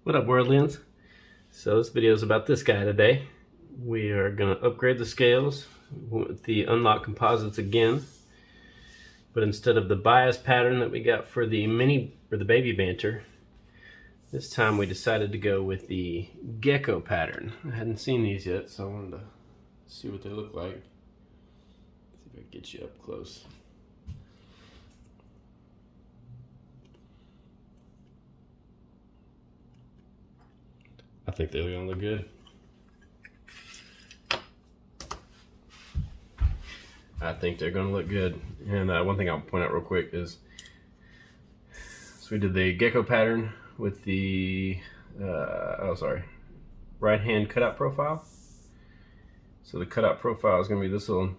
What up, worldlings? So this video is about this guy today. We are going to upgrade the scales with the unlock composites again, but instead of the bias pattern that we got for the baby Banter, this time we decided to go with the Gecko pattern. I hadn't seen these yet, so I wanted to see what they look like. See if I can get you up close. I think they're gonna look good. And one thing I'll point out real quick is, so we did the Gecko pattern with the, right hand cutout profile. So the cutout profile is gonna be this little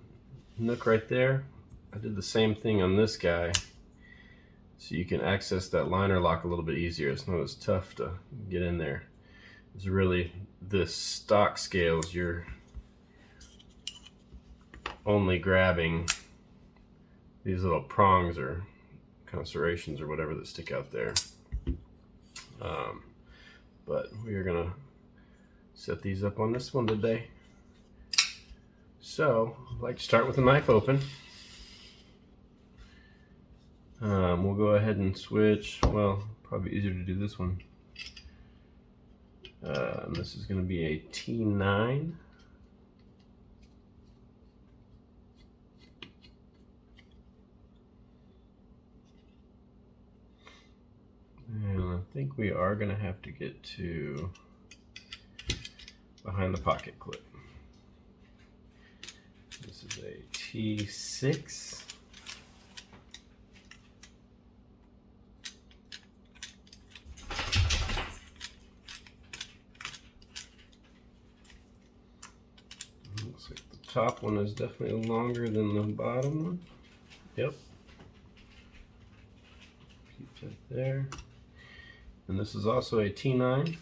nook right there. I did the same thing on this guy, so you can access that liner lock a little bit easier. It's not as tough to get in there. It's really the stock scales, you're only grabbing these little prongs or kind of serrations or whatever that stick out there. But we are gonna set these up on this one today. So I'd like to start with the knife open. We'll go ahead and switch. Well, probably easier to do this one. This is going to be a T9. And I think we are going to have to get to behind the pocket clip. This is a T6. Looks like the top one is definitely longer than the bottom one. Yep. Keep that there. And this is also a T9.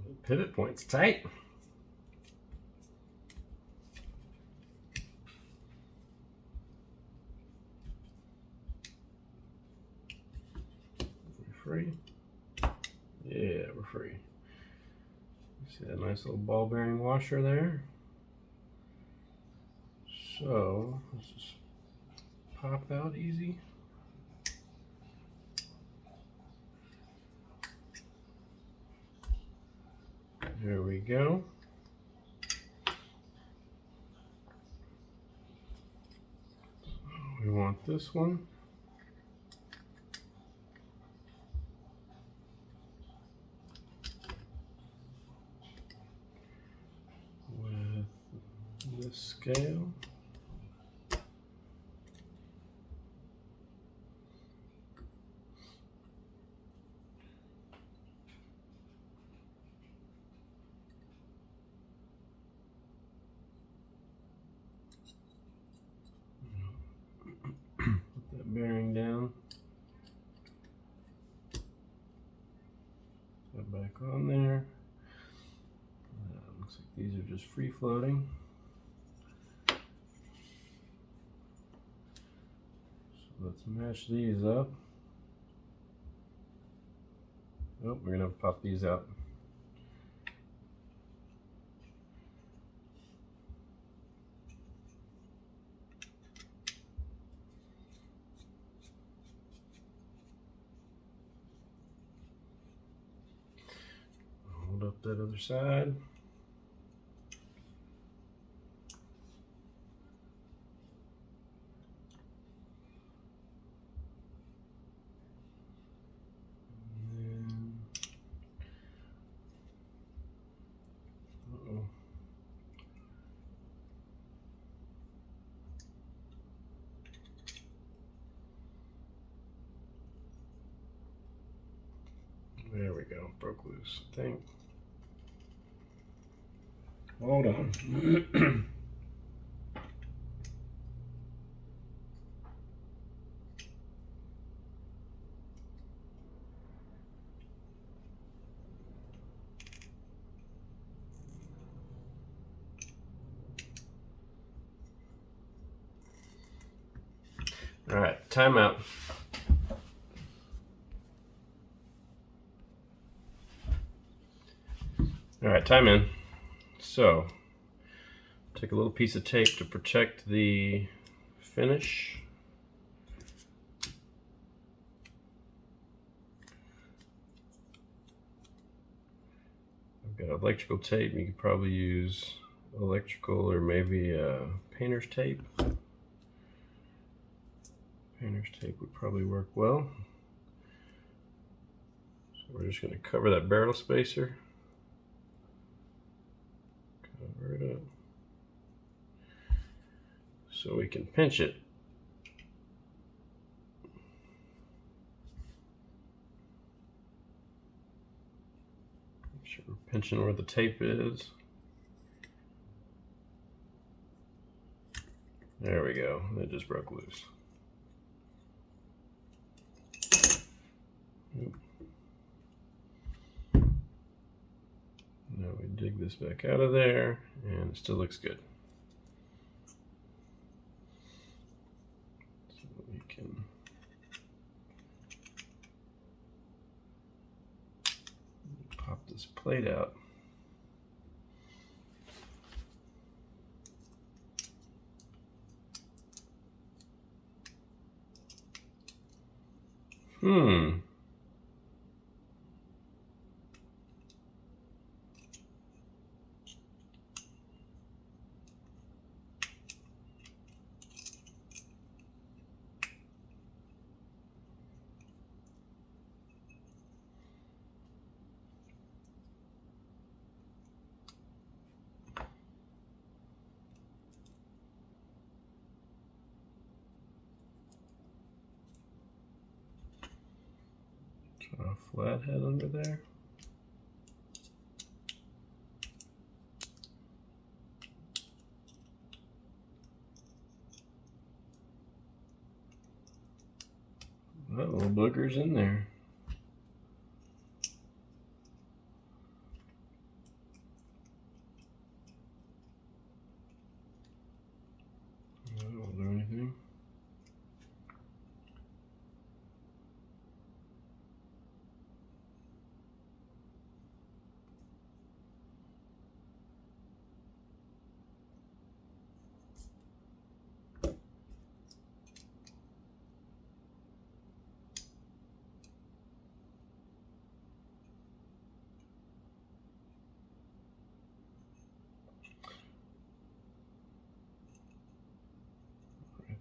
The pivot point's tight. Free. Yeah, we're free. See that nice little ball bearing washer there? So let's just pop out easy. There we go. We want this one. With this scale. Put that bearing down. Put back on there. Looks like these are just free floating. So let's match these up. Oh, we're gonna pop these out. Hold up that other side. There we go, broke loose, I think. Hold on. All right, timeout. All right, time in. So, take a little piece of tape to protect the finish. I've got electrical tape. You could probably use electrical or maybe painter's tape. Painter's tape would probably work well. So we're just going to cover that barrel spacer. Cover it up so we can pinch it. Make sure we're pinching where the tape is. There we go. It just broke loose. Now we dig this back out of there, and it still looks good. So we can pop this plate out. Draw a flathead under there. That little booger's in there. That won't do anything.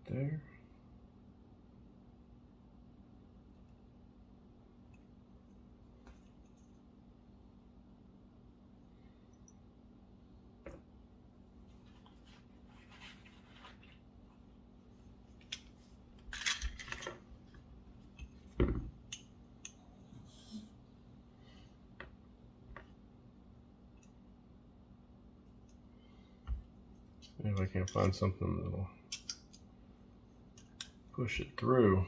There. If I can find something that'll push it through.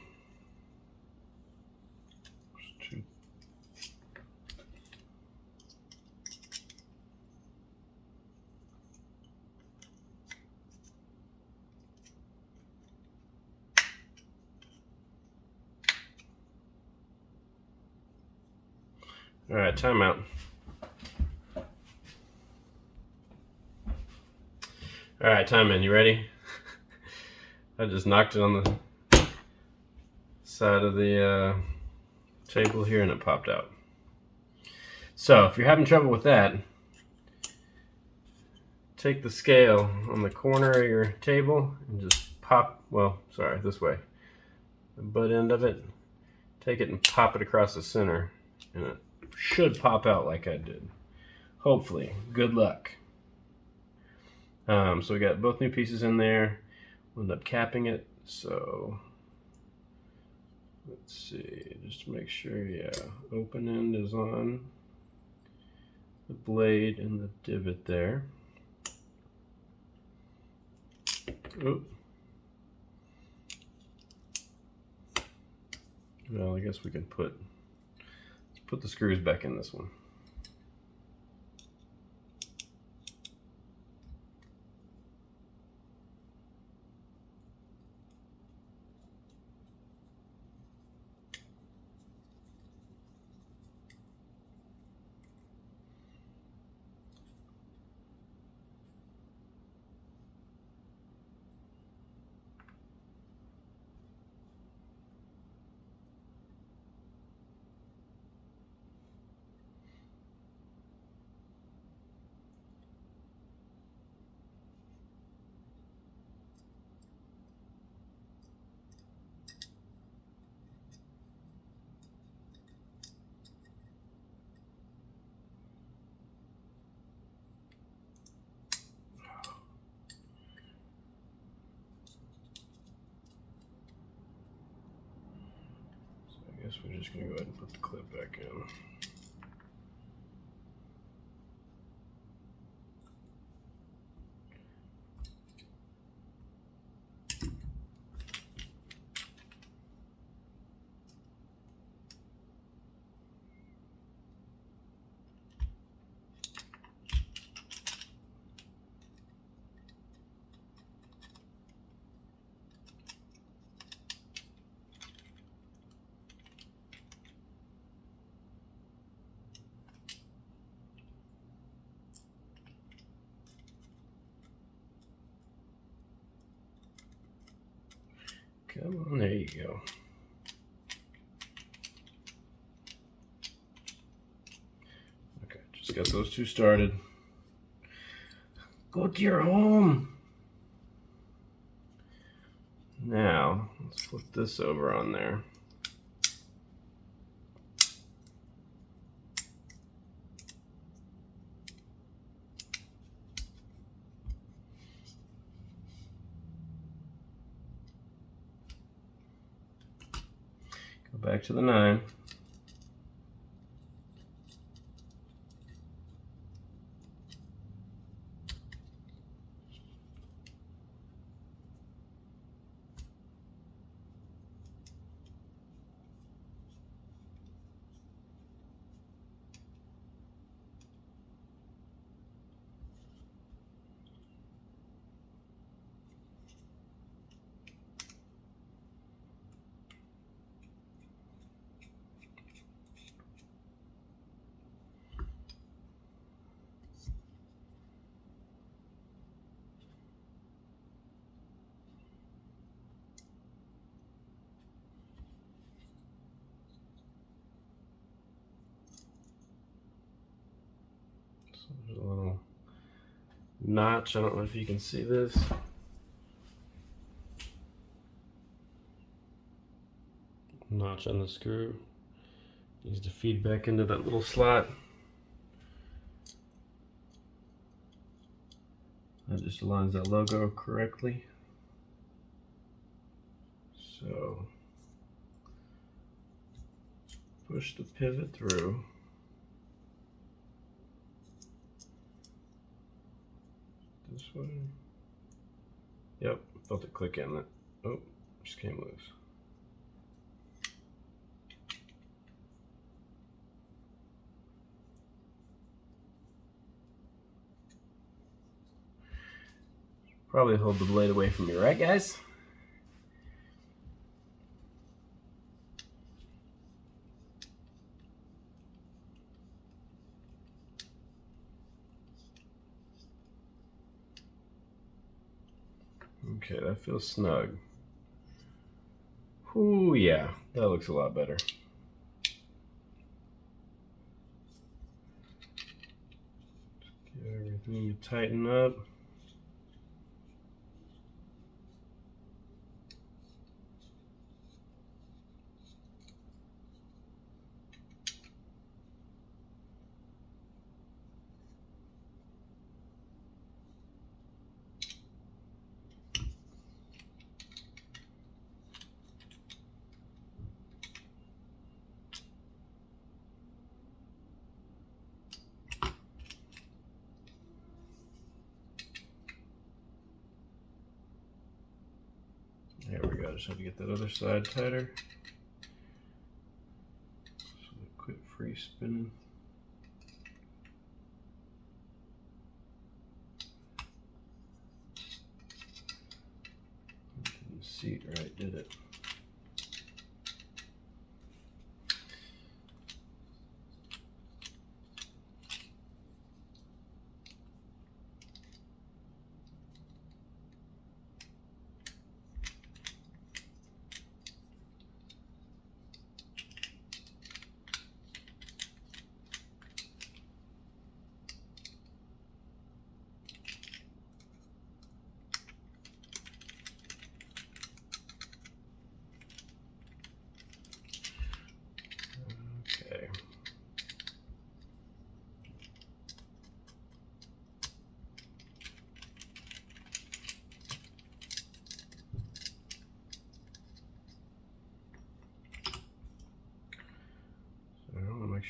All right, timeout. All right, time in. You ready? I just knocked it on the side of the table here and it popped out. So if you're having trouble with that, take the scale on the corner of your table and just pop, well, sorry, this way. The butt end of it, take it and pop it across the center and it should pop out like I did. Hopefully. Good luck. So we got both new pieces in there. We'll end up capping it. So let's see, just to make sure, yeah, open end is on the blade and the divot there. Oop. Well, I guess we can let's put the screws back in this one. I guess we're just going to go ahead and put the clip back in. Come on, there you go. Okay, just got those two started. Go to your home. Now, let's flip this over on there. Go back to the 9. There's a little notch. I don't know if you can see this. Notch on the screw. Needs to feed back into that little slot. That just aligns that logo correctly. So push the pivot through. This way. Yep, felt it click in. Oh, just came loose. Probably hold the blade away from me, right guys? Okay, that feels snug. Ooh, yeah, that looks a lot better. Just get everything to tighten up. There we go, just have to get that other side tighter. So quit free spinning. Didn't seat right, did it?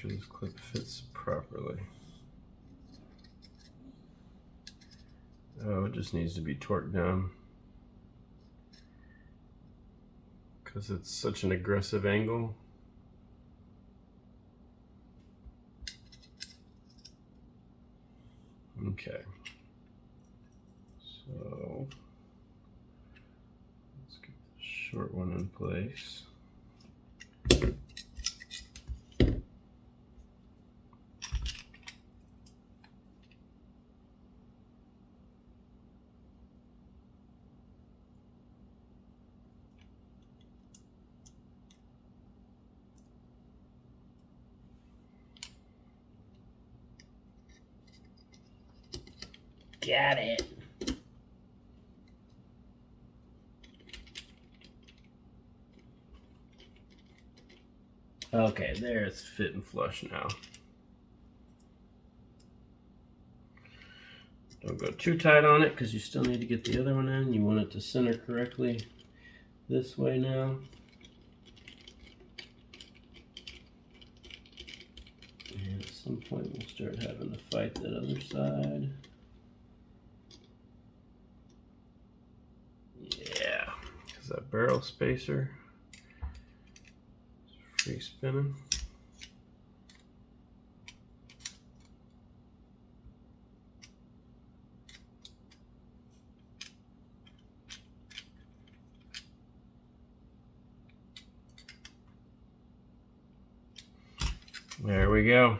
sure this clip fits properly. Oh, it just needs to be torqued down because it's such an aggressive angle. Okay, so let's get the short one in place. Got it. Okay, there, it's fit and flush now. Don't go too tight on it because you still need to get the other one in. You want it to center correctly this way now. And at some point we'll start having to fight that other side. Yeah, because that barrel spacer is free spinning. There we go.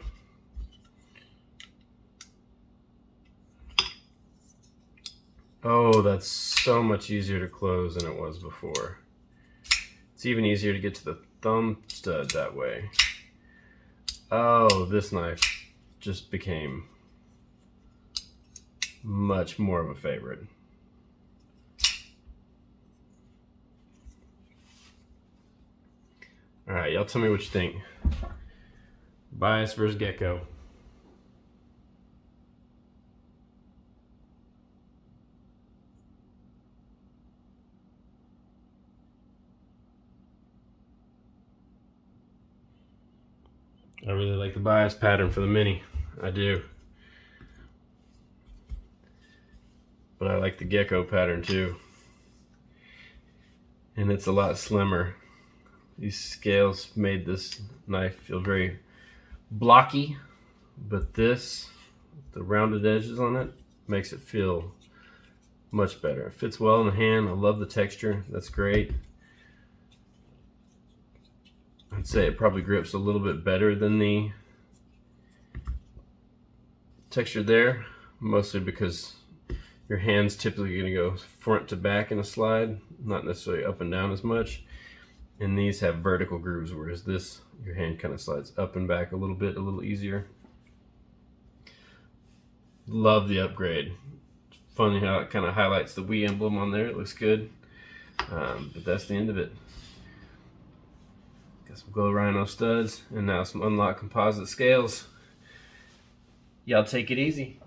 Oh, that's so much easier to close than it was before. It's even easier to get to the thumb stud that way. Oh, this knife just became much more of a favorite. All right, y'all tell me what you think. Bias versus Gecko. I really like the bias pattern for the Mini. I do. But I like the Gecko pattern too. And it's a lot slimmer. These scales made this knife feel very blocky, but this, the rounded edges on it, makes it feel much better. It fits well in the hand. I love the texture. That's great. I'd say it probably grips a little bit better than the texture there, mostly because your hand's typically going to go front to back in a slide, not necessarily up and down as much. And these have vertical grooves, whereas this, your hand kind of slides up and back a little bit, a little easier. Love the upgrade. Funny how it kind of highlights the Wii emblem on there. It looks good. But that's the end of it. Got some glow rhino studs and now some unlocked composite scales. Y'all take it easy.